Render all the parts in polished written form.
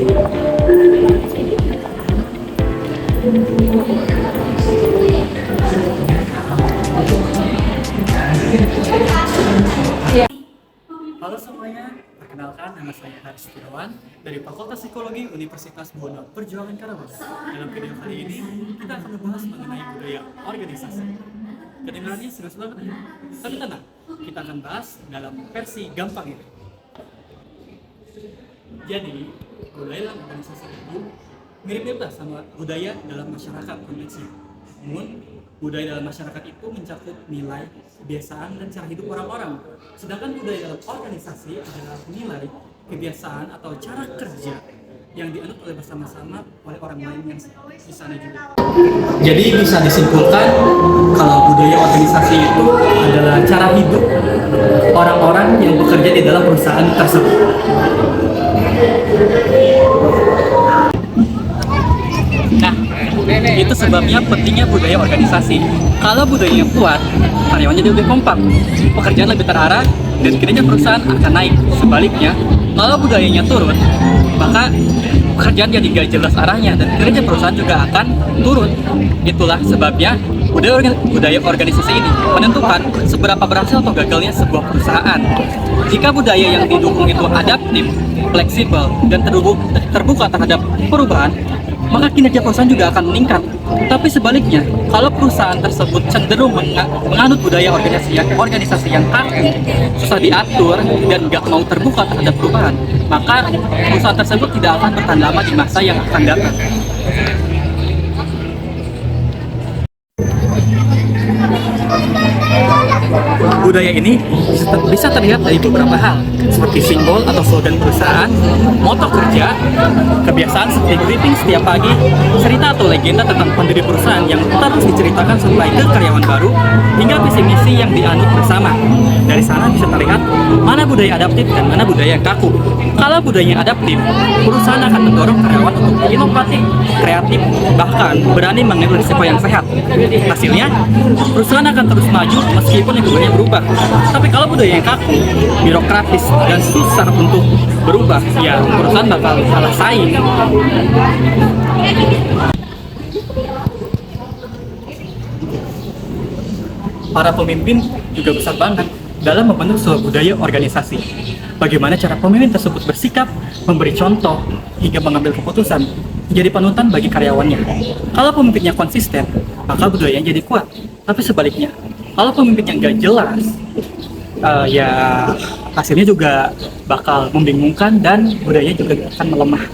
Halo semuanya, perkenalkan nama saya Haris Tirawan dari Fakultas Psikologi Universitas Bono Perjuangan Karawang. Dalam video kali ini, kita akan membahas mengenai budaya organisasi. Kedengarannya serius banget ya? Tapi tenang, kita akan bahas dalam versi gampang ini. Jadi, budaya dalam organisasi itu mirip-mirip lah sama budaya dalam masyarakat konvensi. Namun, budaya dalam masyarakat itu mencakup nilai, kebiasaan, dan cara hidup orang-orang. Sedangkan budaya dalam organisasi adalah nilai, kebiasaan, atau cara kerja yang dianut oleh bersama-sama oleh orang lain yang di sana juga. Jadi bisa disimpulkan kalau budaya organisasi itu adalah cara hidup orang-orang yang bekerja di dalam perusahaan tersebut. Nah, itu sebabnya pentingnya budaya organisasi. Kalau budayanya kuat, karyawannya lebih kompak, pekerjaan lebih terarah, dan kinerja perusahaan akan naik. Sebaliknya, kalau budayanya turun, maka pekerjaan jadi gak jelas arahnya dan kinerja perusahaan juga akan turun. Itulah sebabnya budaya organisasi ini menentukan seberapa berhasil atau gagalnya sebuah perusahaan. Jika budaya yang didukung itu adaptif, fleksibel, dan terbuka terhadap perubahan, maka kinerja perusahaan juga akan meningkat. Tapi sebaliknya, kalau perusahaan tersebut cenderung menganut budaya organisasi yang kaku, susah diatur, dan nggak mau terbuka terhadap perubahan, maka perusahaan tersebut tidak akan bertahan lama di masa yang akan datang. Budaya ini bisa terlihat dari beberapa hal, seperti simbol atau slogan perusahaan, moto kerja, kebiasaan seperti greeting setiap pagi, cerita atau legenda tentang pendiri perusahaan yang terus diceritakan sampai ke karyawan baru, hingga visi misi yang dianut bersama. Dari sana bisa terlihat mana budaya adaptif dan mana budaya kaku. Kalau budaya adaptif, perusahaan akan mendorong karyawan untuk inovatif, kreatif, bahkan berani mengambil risiko yang sehat. Hasilnya, perusahaan akan terus maju meskipun lingkungannya berubah. Tapi kalau budaya yang kaku, birokratis, dan susah untuk berubah, ya perusahaan bakal kalah saing. Para pemimpin juga besar banget dalam membentuk sebuah budaya organisasi. Bagaimana cara pemimpin tersebut bersikap, memberi contoh, hingga mengambil keputusan, menjadi panutan bagi karyawannya. Kalau pemimpinnya konsisten, maka budayanya jadi kuat. Tapi sebaliknya, kalau pemimpinnya nggak jelas, ya hasilnya juga bakal membingungkan dan budayanya juga akan melemah.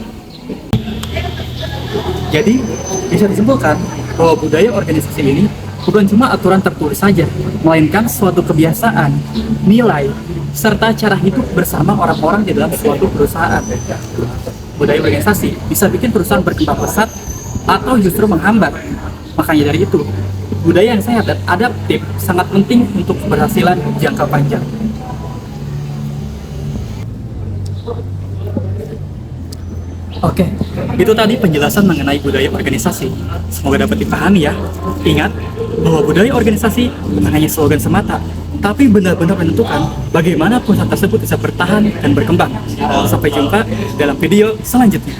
Jadi, bisa disimpulkan bahwa budaya organisasi ini bukan cuma aturan tertulis saja, melainkan suatu kebiasaan, nilai, serta cara hidup bersama orang-orang di dalam suatu perusahaan. Budaya organisasi bisa bikin perusahaan berkembang pesat atau justru menghambat. Makanya dari itu, budaya yang sehat dan adaptif sangat penting untuk keberhasilan jangka panjang. Oke, itu tadi penjelasan mengenai budaya organisasi. Semoga dapat dipahami ya. Ingat bahwa budaya organisasi bukan hanya slogan semata, tapi benar-benar menentukan bagaimana perusahaan tersebut bisa bertahan dan berkembang. Sampai jumpa dalam video selanjutnya.